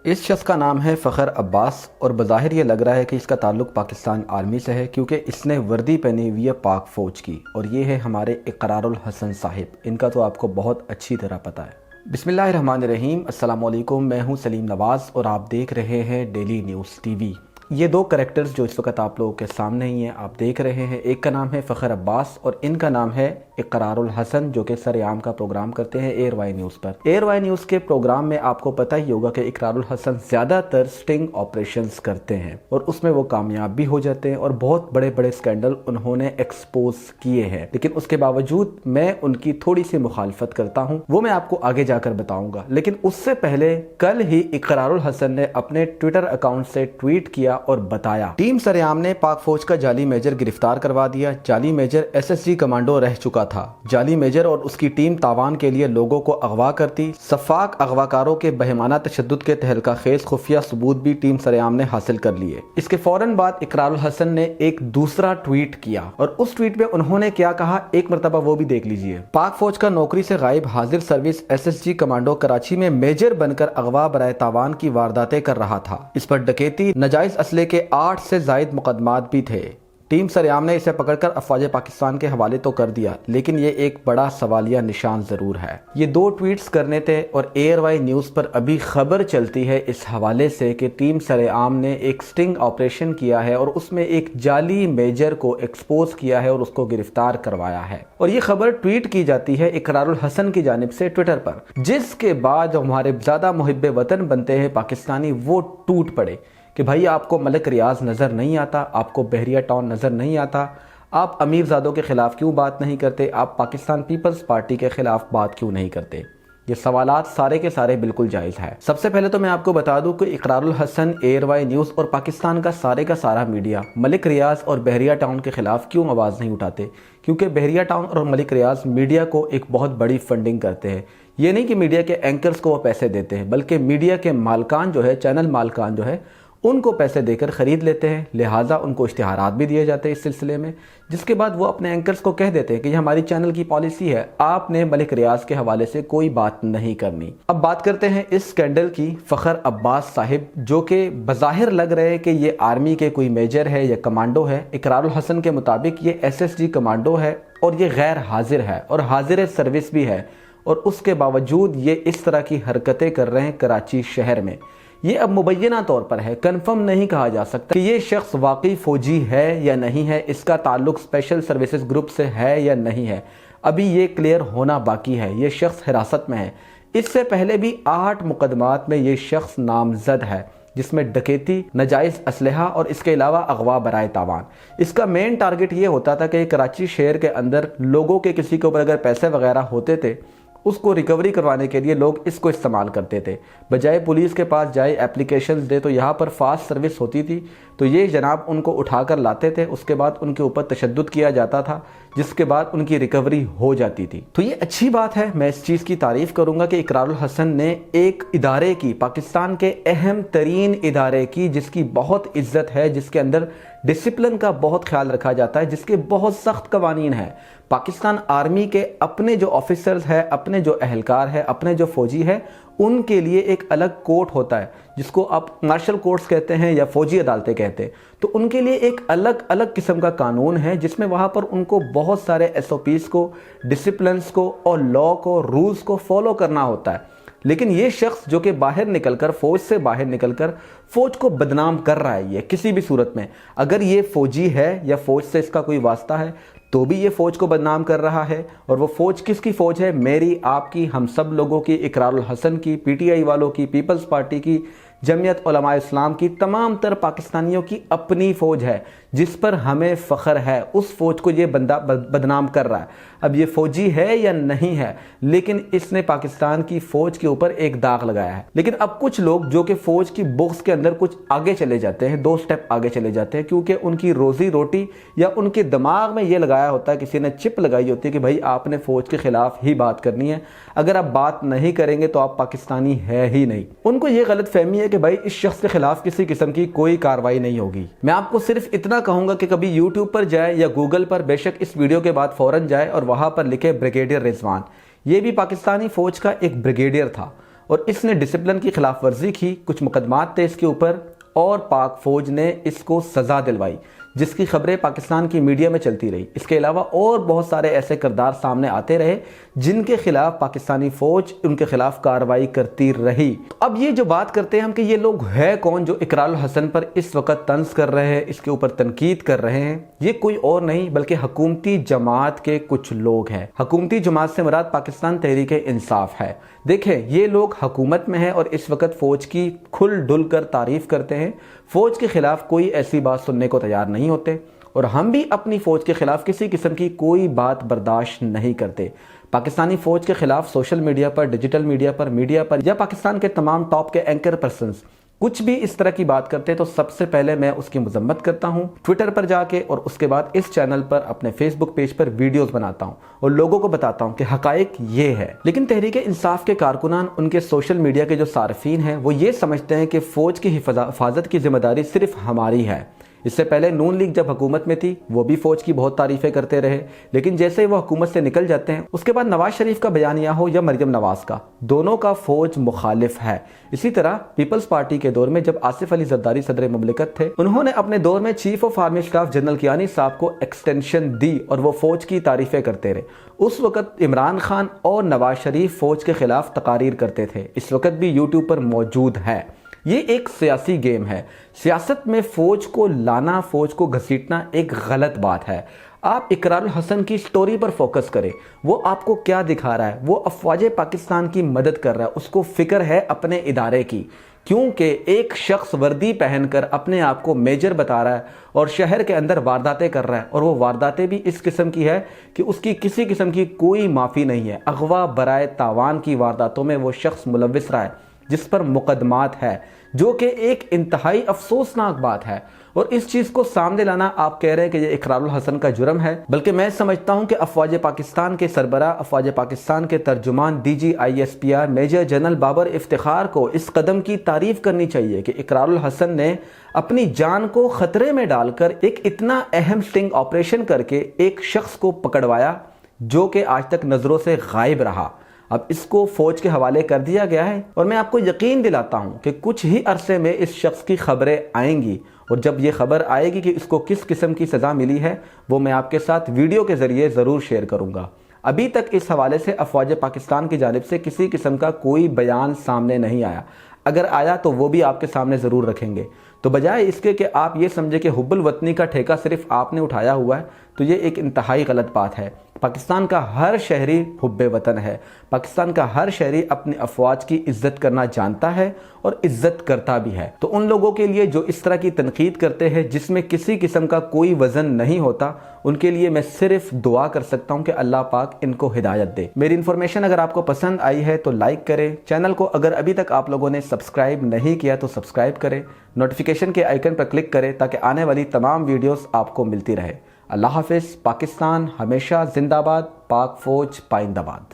اس شخص کا نام ہے فخر عباس اور بظاہر یہ لگ رہا ہے کہ اس کا تعلق پاکستان آرمی سے ہے کیونکہ اس نے وردی پہنی ہوئی ہے پاک فوج کی، اور یہ ہے ہمارے اقرار الحسن صاحب۔ ان کا تو آپ کو بہت اچھی طرح پتہ ہے۔ بسم اللہ الرحمن الرحیم۔ السلام علیکم، میں ہوں سلیم نواز اور آپ دیکھ رہے ہیں ڈیلی نیوز ٹی وی۔ یہ دو کریکٹرز جو اس وقت آپ لوگوں کے سامنے ہی ہیں، آپ دیکھ رہے ہیں، ایک کا نام ہے فخر عباس اور ان کا نام ہے اقرار الحسن، جو کہ سرعام کا پروگرام کرتے ہیں ایئر وائی نیوز پر۔ ایئر وائی نیوز کے پروگرام میں آپ کو پتہ ہی ہوگا کہ اقرار الحسن زیادہ تر سٹنگ آپریشنز کرتے ہیں اور اس میں وہ کامیاب بھی ہو جاتے ہیں اور بہت بڑے بڑے سکینڈل انہوں نے ایکسپوز کیے ہیں، لیکن اس کے باوجود میں ان کی تھوڑی سی مخالفت کرتا ہوں، وہ میں آپ کو آگے جا کر بتاؤں گا۔ لیکن اس سے پہلے کل ہی اقرار الحسن نے اپنے ٹویٹر اکاؤنٹ سے ٹویٹ کیا اور بتایا، ٹیم سرعام نے پاک فوج کا جعلی میجر گرفتار کروا دیا۔ جعلی میجر SSG کمانڈو رہ چکا تھا۔ جعلی میجر اور اس کی ٹیم تاوان کے لیے لوگوں کو اغوا کرتی۔ سفاک اغواکاروں کے بہیمانہ تشدد کے تہلکہ خیز خفیہ ثبوت بھی ٹیم سرعام نے حاصل کر لیے۔ اس کے فوراً بعد اقرار الحسن نے ایک دوسرا ٹویٹ کیا اور اس ٹویٹ میں انہوں نے کیا کہا، ایک مرتبہ وہ بھی دیکھ لیجئے۔ پاک فوج کا نوکری سے غائب حاضر سروس SSG کمانڈو کراچی میں میجر بن کر اغوا برائے تاوان کی وارداتیں کر رہا تھا۔ اس پر ڈکیتی، ناجائز اسلحے کے 8 سے زائد مقدمات بھی تھے۔ ٹیم سرعام نے اسے پکڑ کر افواج پاکستان کے حوالے تو کر دیا، لیکن یہ ایک بڑا سوالیہ نشان ضرور ہے۔ یہ دو ٹویٹس کرنے تھے اور ایئر وائی نیوز پر ابھی خبر چلتی ہے اس حوالے سے کہ ٹیم سرعام نے ایک سٹنگ آپریشن کیا ہے اور اس میں ایک جعلی میجر کو ایکسپوز کیا ہے اور اس کو گرفتار کروایا ہے، اور یہ خبر ٹویٹ کی جاتی ہے اقرار الحسن کی جانب سے ٹویٹر پر، جس کے بعد جو ہمارے زیادہ محب وطن بنتے ہیں پاکستانی، وہ ٹوٹ پڑے کہ بھائی آپ کو ملک ریاض نظر نہیں آتا، آپ کو بحریہ ٹاؤن نظر نہیں آتا، آپ امیر زادوں کے خلاف کیوں بات نہیں کرتے، آپ پاکستان پیپلز پارٹی کے خلاف بات کیوں نہیں کرتے؟ یہ سوالات سارے کے سارے بالکل جائز ہے۔ سب سے پہلے تو میں آپ کو بتا دوں کہ اقرار الحسن، ایئر وائی نیوز اور پاکستان کا سارا میڈیا ملک ریاض اور بحریہ ٹاؤن کے خلاف کیوں آواز نہیں اٹھاتے؟ کیونکہ بحریہ ٹاؤن اور ملک ریاض میڈیا کو ایک بہت بڑی فنڈنگ کرتے ہیں۔ یہ نہیں کہ میڈیا کے اینکرز کو وہ پیسے دیتے ہیں، بلکہ میڈیا کے مالکان جو ہے، چینل مالکان جو ہے، ان کو پیسے دے کر خرید لیتے ہیں، لہٰذا ان کو اشتہارات بھی دیے جاتے ہیں اس سلسلے میں، جس کے بعد وہ اپنے اینکرز کو کہہ دیتے ہیں کہ یہ ہماری چینل کی پالیسی ہے، آپ نے ملک ریاض کے حوالے سے کوئی بات نہیں کرنی۔ اب بات کرتے ہیں اس سکینڈل کی۔ فخر عباس صاحب، جو کہ بظاہر لگ رہے ہیں کہ یہ آرمی کے کوئی میجر ہے یا کمانڈو ہے، اقرار الحسن کے مطابق یہ SSG کمانڈو ہے اور یہ غیر حاضر ہے اور حاضر سروس بھی ہے، اور اس کے باوجود یہ اس طرح کی حرکتیں کر رہے ہیں کراچی شہر میں۔ یہ اب مبینہ طور پر ہے، کنفرم نہیں کہا جا سکتا کہ یہ شخص واقعی فوجی ہے یا نہیں ہے، اس کا تعلق اسپیشل سروسز گروپ سے ہے یا نہیں ہے، ابھی یہ کلیئر ہونا باقی ہے۔ یہ شخص حراست میں ہے۔ اس سے پہلے بھی 8 مقدمات میں یہ شخص نامزد ہے، جس میں ڈکیتی، ناجائز اسلحہ اور اس کے علاوہ اغوا برائے تاوان۔ اس کا مین ٹارگٹ یہ ہوتا تھا کہ کراچی شہر کے اندر لوگوں کے کسی کے اوپر اگر پیسے وغیرہ ہوتے تھے، اس کو ریکوری کروانے کے لیے لوگ اس کو استعمال کرتے تھے، بجائے پولیس کے پاس جائے اپلیکیشنز دے، تو یہاں پر فاسٹ سروس ہوتی تھی تو یہ جناب ان کو اٹھا کر لاتے تھے، اس کے بعد ان کے اوپر تشدد کیا جاتا تھا، جس کے بعد ان کی ریکوری ہو جاتی تھی۔ تو یہ اچھی بات ہے، میں اس چیز کی تعریف کروں گا کہ اقرار الحسن نے ایک ادارے کی، پاکستان کے اہم ترین ادارے کی، جس کی بہت عزت ہے، جس کے اندر ڈسپلن کا بہت خیال رکھا جاتا ہے، جس کے بہت سخت قوانین ہیں۔ پاکستان آرمی کے اپنے جو آفیسرز ہیں، اپنے جو اہلکار ہیں، اپنے جو فوجی ہیں، ان کے لیے ایک الگ کورٹ ہوتا ہے، جس کو آپ مارشل کورٹس کہتے ہیں یا فوجی عدالتیں کہتے ہیں۔ تو ان کے لیے ایک الگ قسم کا قانون ہے، جس میں وہاں پر ان کو بہت سارے SOPs کو، ڈسپلنز کو اور لا کو، رولز کو فالو کرنا ہوتا ہے۔ لیکن یہ شخص جو کہ باہر نکل کر، فوج سے باہر نکل کر فوج کو بدنام کر رہا ہے، یہ کسی بھی صورت میں، اگر یہ فوجی ہے یا فوج سے اس کا کوئی واسطہ ہے تو بھی یہ فوج کو بدنام کر رہا ہے، اور وہ فوج کس کی فوج ہے؟ میری، آپ کی، ہم سب لوگوں کی، اقرار الحسن کی، PTI والوں کی، پیپلز پارٹی کی، جمعیت علماء اسلام کی، تمام تر پاکستانیوں کی اپنی فوج ہے، جس پر ہمیں فخر ہے۔ اس فوج کو یہ بندہ بدنام کر رہا ہے۔ اب یہ فوجی ہے یا نہیں ہے، لیکن اس نے پاکستان کی فوج کے اوپر ایک داغ لگایا ہے۔ لیکن اب کچھ لوگ جو کہ فوج کی بغض کے اندر کچھ آگے چلے جاتے ہیں، 2 سٹیپ آگے چلے جاتے ہیں، کیونکہ ان کی روزی روٹی یا ان کے دماغ میں یہ لگایا ہوتا ہے، کسی نے چپ لگائی ہوتی ہے کہ بھائی آپ نے فوج کے خلاف ہی بات کرنی ہے، اگر آپ بات نہیں کریں گے تو آپ پاکستانی ہے ہی نہیں۔ ان کو یہ غلط فہمی ہے کہ بھائی اس شخص کے خلاف کسی قسم کی کوئی کارروائی نہیں ہوگی۔ میں آپ کو صرف اتنا کہوں گا کہ کبھی یوٹیوب پر جائے یا گوگل پر، بے شک اس ویڈیو کے بعد فوراً جائے اور وہاں پر لکھے بریگیڈیئر رضوان، یہ بھی پاکستانی فوج کا ایک بریگیڈیئر تھا، اور اس نے ڈسپلن کی خلاف ورزی کی، کچھ مقدمات تھے اس کے اوپر اور پاک فوج نے اس کو سزا دلوائی، جس کی خبریں پاکستان کی میڈیا میں چلتی رہی۔ اس کے علاوہ اور بہت سارے ایسے کردار سامنے آتے رہے جن کے خلاف پاکستانی فوج ان کے خلاف کارروائی کرتی رہی۔ اب یہ جو بات کرتے ہیں ہم کہ یہ لوگ ہے کون جو اقرار الحسن پر اس وقت طنز کر رہے ہیں، اس کے اوپر تنقید کر رہے ہیں، یہ کوئی اور نہیں بلکہ حکومتی جماعت کے کچھ لوگ ہیں۔ حکومتی جماعت سے مراد پاکستان تحریک انصاف ہے۔ دیکھیں یہ لوگ حکومت میں ہیں اور اس وقت فوج کی کھل ڈل کر تعریف کرتے ہیں، فوج کے خلاف کوئی ایسی بات سننے کو تیار نہیں ہوتے، اور ہم بھی اپنی فوج کے خلاف کسی قسم کی کوئی بات برداشت نہیں کرتے۔ پاکستانی فوج کے خلاف سوشل میڈیا پر، ڈیجیٹل میڈیا پر یا پاکستان کے تمام ٹاپ کے اینکر پرسنز کچھ بھی اس طرح کی بات کرتے تو سب سے پہلے میں اس کی مذمت کرتا ہوں ٹویٹر پر جا کے، اور اس کے بعد اس چینل پر اپنے فیس بک پیج پر ویڈیوز بناتا ہوں اور لوگوں کو بتاتا ہوں کہ حقائق یہ ہے۔ لیکن تحریک انصاف کے کارکنان، ان کے سوشل میڈیا کے جو صارفین ہیں، وہ یہ سمجھتے ہیں کہ فوج کی حفاظت کی ذمہ داری صرف ہماری ہے۔ اس سے پہلے نون لیگ جب حکومت میں تھی وہ بھی فوج کی بہت تعریفیں کرتے رہے، لیکن جیسے ہی وہ حکومت سے نکل جاتے ہیں اس کے بعد نواز شریف کا بیانیہ ہو یا مریم نواز کا، دونوں کا فوج مخالف ہے۔ اسی طرح پیپلز پارٹی کے دور میں جب آصف علی زرداری صدر مملکت تھے، انہوں نے اپنے دور میں chief of army staff general Kayani صاحب کو ایکسٹینشن دی اور وہ فوج کی تعریفیں کرتے رہے۔ اس وقت عمران خان اور نواز شریف فوج کے خلاف تقاریر کرتے تھے، اس وقت بھی یوٹیوب پر موجود ہے۔ یہ ایک سیاسی گیم ہے۔ سیاست میں فوج کو لانا، فوج کو گھسیٹنا ایک غلط بات ہے۔ آپ اقرار الحسن کی سٹوری پر فوکس کریں، وہ آپ کو کیا دکھا رہا ہے؟ وہ افواج پاکستان کی مدد کر رہا ہے، اس کو فکر ہے اپنے ادارے کی، کیونکہ ایک شخص وردی پہن کر اپنے آپ کو میجر بتا رہا ہے اور شہر کے اندر وارداتیں کر رہا ہے، اور وہ وارداتیں بھی اس قسم کی ہے کہ اس کی کسی قسم کی کوئی معافی نہیں ہے۔ اغوا برائے تاوان کی وارداتوں میں وہ شخص ملوث رہا ہے جس پر مقدمات ہے، جو کہ ایک انتہائی افسوسناک بات ہے، اور اس چیز کو سامنے لانا آپ کہہ رہے ہیں کہ یہ اقرار الحسن کا جرم ہے، بلکہ میں سمجھتا ہوں کہ افواج پاکستان کے سربراہ، افواج پاکستان کے ترجمان DGISPR major general Babar Iftikhar کو اس قدم کی تعریف کرنی چاہیے کہ اقرار الحسن نے اپنی جان کو خطرے میں ڈال کر ایک اتنا اہم سٹنگ آپریشن کر کے ایک شخص کو پکڑوایا جو کہ آج تک نظروں سے غائب رہا۔ اب اس کو فوج کے حوالے کر دیا گیا ہے، اور میں آپ کو یقین دلاتا ہوں کہ کچھ ہی عرصے میں اس شخص کی خبریں آئیں گی، اور جب یہ خبر آئے گی کہ اس کو کس قسم کی سزا ملی ہے وہ میں آپ کے ساتھ ویڈیو کے ذریعے ضرور شیئر کروں گا۔ ابھی تک اس حوالے سے افواج پاکستان کی جانب سے کسی قسم کا کوئی بیان سامنے نہیں آیا، اگر آیا تو وہ بھی آپ کے سامنے ضرور رکھیں گے۔ تو بجائے اس کے کہ آپ یہ سمجھیں کہ حب الوطنی کا ٹھیکہ صرف آپ نے اٹھایا ہوا ہے، تو یہ ایک انتہائی غلط بات ہے۔ پاکستان کا ہر شہری حب وطن ہے، پاکستان کا ہر شہری اپنی افواج کی عزت کرنا جانتا ہے اور عزت کرتا بھی ہے۔ تو ان لوگوں کے لیے جو اس طرح کی تنقید کرتے ہیں جس میں کسی قسم کا کوئی وزن نہیں ہوتا، ان کے لیے میں صرف دعا کر سکتا ہوں کہ اللہ پاک ان کو ہدایت دے۔ میری انفارمیشن اگر آپ کو پسند آئی ہے تو لائک کریں، چینل کو اگر ابھی تک آپ لوگوں نے سبسکرائب نہیں کیا تو سبسکرائب کریں، نوٹیفیکیشن کے آئیکن پر کلک کریں تاکہ آنے والی تمام ویڈیوز آپ کو ملتی رہے۔ اللہ حافظ۔ پاکستان ہمیشہ زندہ باد، پاک فوج پائندہ باد۔